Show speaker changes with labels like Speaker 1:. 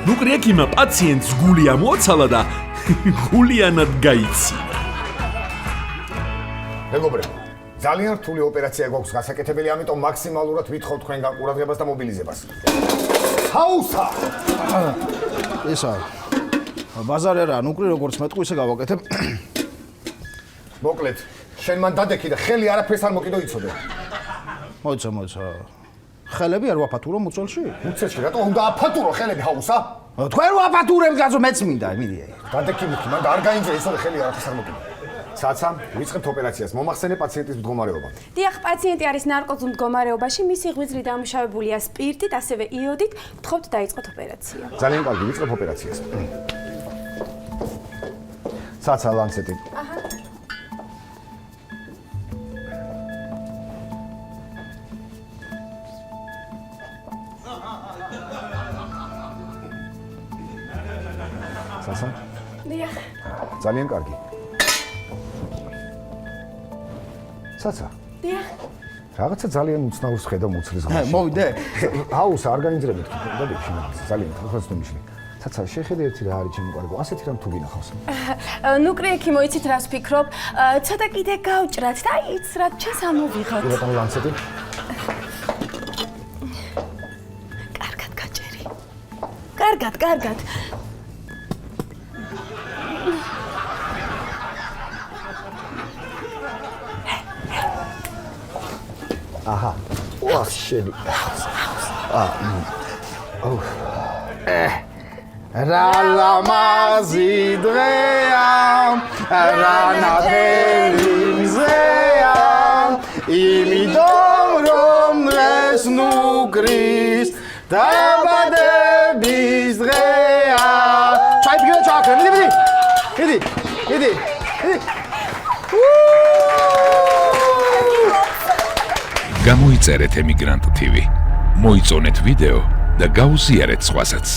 Speaker 1: ნუკრი ექიმმა პაციენტს გული ამოაცალა და გულიანად გაიცინა.
Speaker 2: მეგობრებო, ძალიან რთული ოპერაცია გვაქვს გასაკეთებელი, ამიტომ მაქსიმალურად ვითხოვთ თქვენგან ყურადღებას და მობილიზებას. ჰაუსა!
Speaker 3: ისა ბაზარი არა, ნუკრი როგორც მეტყვი ისე გავაკეთებ.
Speaker 2: მოკლედ, შენ მან დადექი და ხელი არაფერს არ მოკიდო იცოდე.
Speaker 3: მოიცა. ხელები არ ვაფათურო მუცელში?
Speaker 2: მუცელში, რატო უნდა აფათურო ხელები ჰაუსა?
Speaker 3: თქვენ ვაფათურებ გაზო მეც მინდა, მიდი.
Speaker 2: დადექი მუქი, მან და არ გაინჯე იცოდე ხელი არაფერს არ მოკიდო. ცაცა, ვიწყებთ ოპერაციას. მომახსენე პაციენტის მდგომარეობა.
Speaker 4: დიახ, პაციენტი არის ნარკოზულ მდგომარეობაში, მისი ღვიძლი დამუშავებულია სპირტით, ასევე იოდით. გთხოვთ დაიწყოთ ოპერაცია.
Speaker 2: ძალიან კარგი, ვიწყებ ოპერაციას. ცაცა, ლანცეტი.
Speaker 4: აჰა.
Speaker 2: ცაცა?
Speaker 4: დიახ.
Speaker 2: ძალიან კარგი. ცაცა.
Speaker 4: დიახ.
Speaker 2: რაღაცა ძალიან უცნაურს ხედავ მუცლის ღამეში.
Speaker 3: მოვიდე.
Speaker 2: აუს არ გაინძრებით. დადექი ძალიან თქოს თუმიშლი. ცაცა, შეხედე ერთი რა არის ჩემი ყარგო. ასეთი რამ თუ გინახავს.
Speaker 4: ნუკრი ექიმო, იცით რას ვფიქრობ? ცოტა კიდე გავჭრათ და იც რა ჩას ამოვიღოთ.
Speaker 2: რატომ ლანცეტი?
Speaker 4: კარგად გაჭერი. კარგად.
Speaker 2: აჰა. ვა, შენი.
Speaker 3: რა ლამაზი დღეა, რა ნათელი მზეა, იმიტომ რომ დღეს ნუკრის დაბადების დღეა. ჩაიფიქრე ჩააქრე, მიდი.
Speaker 5: გამოიწერეთ ემიგრანტ TV, მოიწონეთ ვიდეო და გაუზიარეთ სხვასაც.